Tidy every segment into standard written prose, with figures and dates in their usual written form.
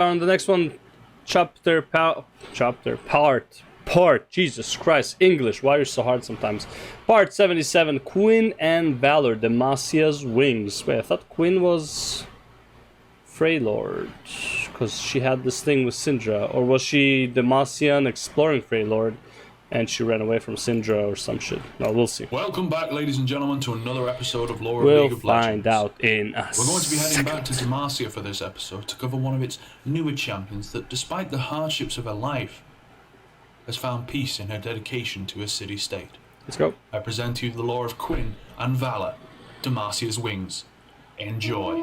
On the next one, part. Jesus Christ, English. Why are you so hard sometimes? Part 77. Quinn and Valor, Demacia's wings. Wait, I thought Quinn was Freylord, because she had this thing with Syndra, or was she Demacia and exploring Freylord, and she ran away from Syndra or some shit? No, we'll see. Welcome back, ladies and gentlemen, to another episode of Lore of We'll League of Legends. find out in a We're going to be heading second. back to Demacia for this episode to cover one of its newer champions that, despite the hardships of her life, has found peace in her dedication to her city-state. Let's go. I present to you the lore of Quinn and Valor, Demacia's wings. Enjoy.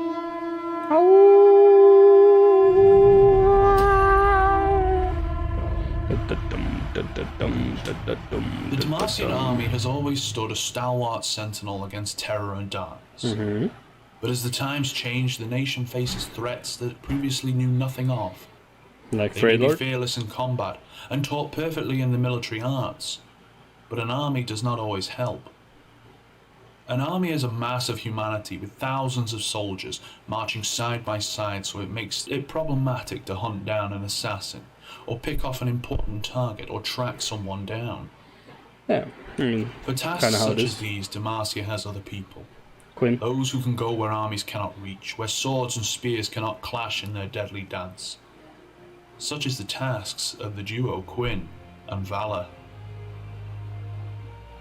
The Demacian army has always stood a stalwart sentinel against terror and darkness. But as the times change, the nation faces threats that it previously knew nothing of. Like They may be Freylord? fearless in combat and taught perfectly in the military arts, but an army does not always help. An army is a mass of humanity with thousands of soldiers marching side by side, so it makes it problematic to hunt down an assassin, or pick off an important target, or track someone down. Yeah, I mean, For tasks Kinda how it such is. as these, Demacia has other people. Quinn. Those who can go where armies cannot reach, where swords and spears cannot clash in their deadly dance. Such is the tasks of the duo Quinn and Valor.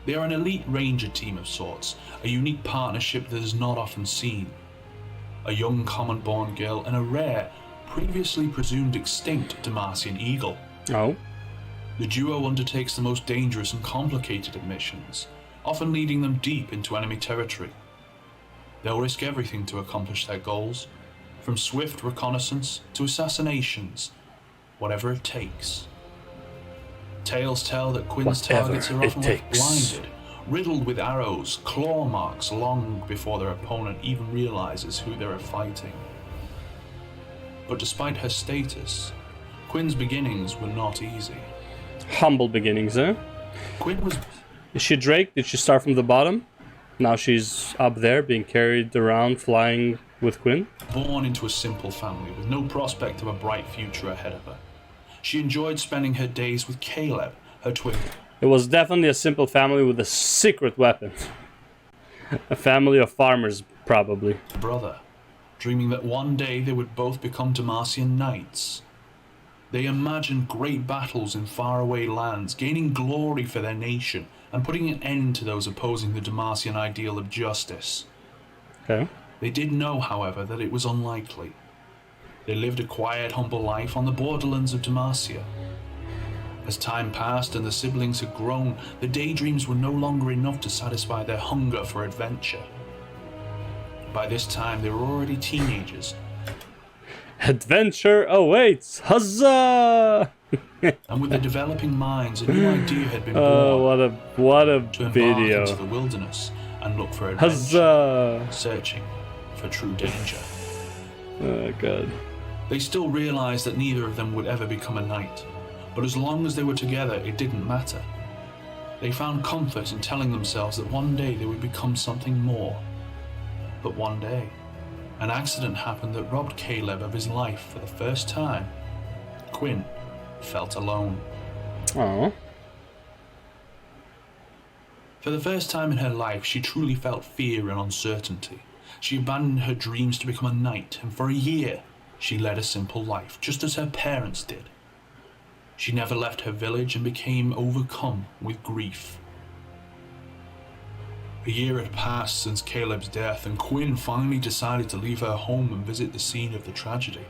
They are an elite ranger team of sorts, a unique partnership that is not often seen. A young common-born girl and a rare, previously presumed extinct Demacian eagle. Oh, The duo undertakes the most dangerous and complicated of missions, often leading them deep into enemy territory. They'll risk everything to accomplish their goals, from swift reconnaissance to assassinations, whatever it takes. Tales tell that Quinn's Whatever targets are it often left takes. blinded, riddled with arrows, claw marks long before their opponent even realizes who they are fighting. But despite her status, Quinn's beginnings were not easy. humble beginnings, eh? Quinn was Is she Drake? Did she start from the bottom? Now she's up there, being carried around, flying with Quinn? born into a simple family with no prospect of a bright future ahead of her. She enjoyed spending her days with Caleb, her twin It was definitely a simple family with a secret weapon. A family of farmers, probably. brother, dreaming that one day they would both become Demacian knights. They imagined great battles in faraway lands, gaining glory for their nation, and putting an end to those opposing the Demacian ideal of justice. Okay. They did know, however, that it was unlikely. They lived a quiet, humble life on the borderlands of Demacia. As time passed and the siblings had grown, the daydreams were no longer enough to satisfy their hunger for adventure. By this time, they were already teenagers, Adventure awaits! Huzzah! and with their developing minds, a new idea had been born Oh, what a to embark video. into the wilderness and look for adventure, Huzzah! searching for true danger. Oh, God. They still realized that neither of them would ever become a knight, but as long as they were together, it didn't matter. They found comfort in telling themselves that one day they would become something more. But one day, an accident happened that robbed Caleb of his life for the first time. Quinn felt alone. Oh. For the first time in her life, she truly felt fear and uncertainty. She abandoned her dreams to become a knight, and for a year, she led a simple life, just as her parents did. She never left her village and became overcome with grief. A year had passed since Caleb's death, and Quinn finally decided to leave her home and visit the scene of the tragedy.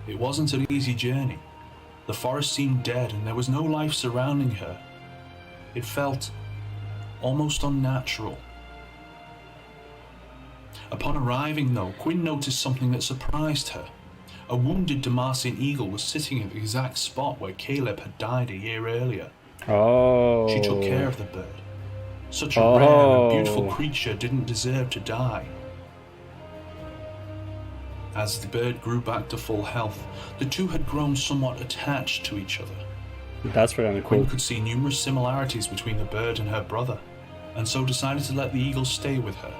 It wasn't an easy journey. The forest seemed dead, and there was no life surrounding her. It felt almost unnatural. Upon arriving, though, Quinn noticed something that surprised her. A wounded Demacian eagle was sitting at the exact spot where Caleb had died a year earlier. Oh. She took care of the bird. Such a rare and beautiful creature didn't deserve to die. As the bird grew back to full health, the two had grown somewhat attached to each other. That's pretty Quinn cool. could see numerous similarities between the bird and her brother, and so decided to let the eagle stay with her,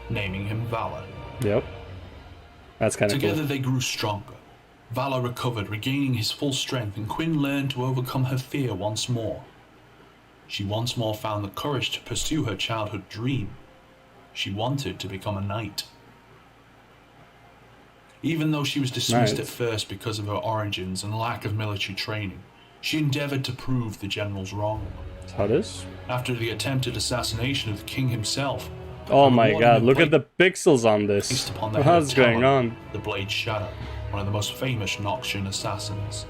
naming him Valor. Yep. That's kind of Together cool. they grew stronger. Valor recovered, regaining his full strength, and Quinn learned to overcome her fear once more. She once more found the courage to pursue her childhood dream. She wanted to become a knight. Even though she was dismissed at first because of her origins and lack of military training, she endeavored to prove the generals wrong. That's how it is. After the attempted assassination of the king himself, oh my god, look at the pixels on this. What's going on? The Blade Shadow, one of the most famous Noxian assassins.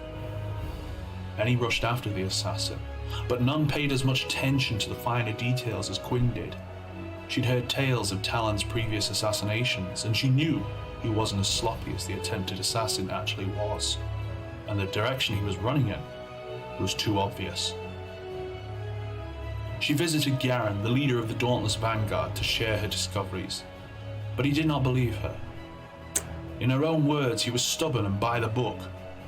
Many rushed after the assassin, but none paid as much attention to the finer details as Quinn did. She'd heard tales of Talon's previous assassinations, and she knew he wasn't as sloppy as the attempted assassin actually was, and the direction he was running in was too obvious. She visited Garen, the leader of the Dauntless Vanguard, to share her discoveries, but he did not believe her. In her own words, he was stubborn and by the book,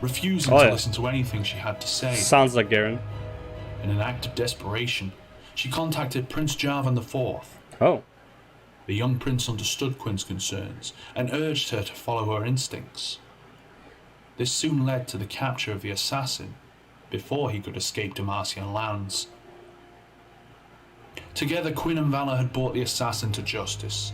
refusing to listen to anything she had to say. Sounds like Garen. In an act of desperation, she contacted Prince Jarvan IV. Oh. The young prince understood Quinn's concerns and urged her to follow her instincts. This soon led to the capture of the assassin before he could escape Demacian lands. Together, Quinn and Valor had brought the assassin to justice.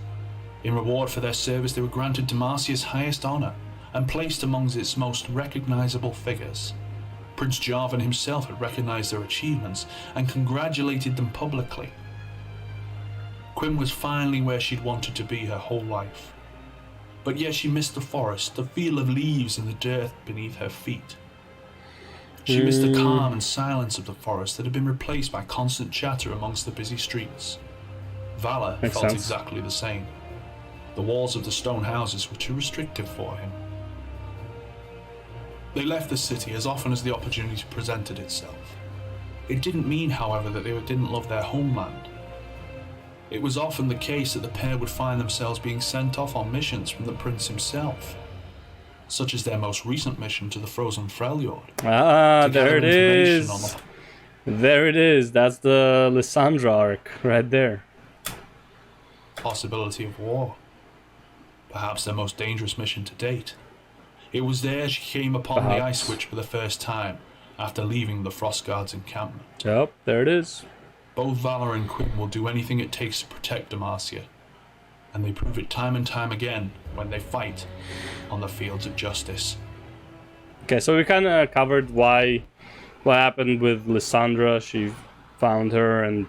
In reward for their service, they were granted Demacia's highest honor and placed amongst its most recognizable figures. Prince Jarvan himself had recognized their achievements and congratulated them publicly. Quinn was finally where she'd wanted to be her whole life. But yet she missed the forest, the feel of leaves and the dirt beneath her feet. She missed the calm and silence of the forest that had been replaced by constant chatter amongst the busy streets. Valor felt exactly the same. The walls of the stone houses were too restrictive for him. They left the city as often as the opportunity presented itself. It didn't mean, however, that they didn't love their homeland. It was often the case that the pair would find themselves being sent off on missions from the prince himself, such as their most recent mission to the Frozen Freljord. Ah, there it is. There it is. That's the Lysandra arc right there. Possibility of war. Perhaps their most dangerous mission to date. It was there she came upon the Ice Witch for the first time after leaving the Frostguard's encampment. Yep, there it is. Both Valor and Quinn will do anything it takes to protect Demacia, and they prove it time and time again when they fight on the fields of justice. Okay, so we kind of covered what happened with Lysandra. She found her and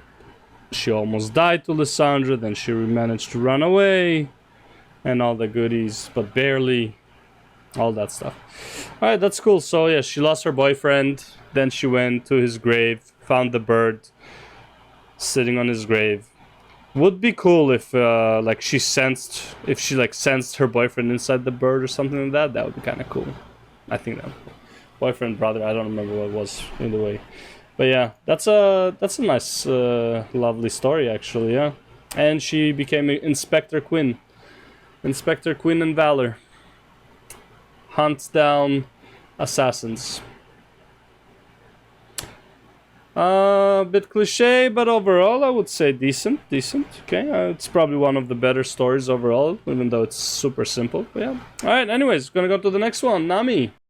she almost died to Lysandra, then she managed to run away and all the goodies, but barely. All that stuff. Alright, that's cool. So yeah, she lost her boyfriend, then she went to his grave, found the bird sitting on his grave. Would be cool if she sensed her boyfriend inside the bird or something like that. That would be kind of cool. I think that would be cool. Boyfriend, brother, I don't remember what it was either way. But yeah, that's a nice lovely story actually, yeah. And she became Inspector Quinn. Inspector Quinn and Valor hunts down assassins. A bit cliche, but overall I would say decent. Okay, it's probably one of the better stories overall, even though it's super simple. But yeah. Alright, anyways, gonna go to the next one. Nami.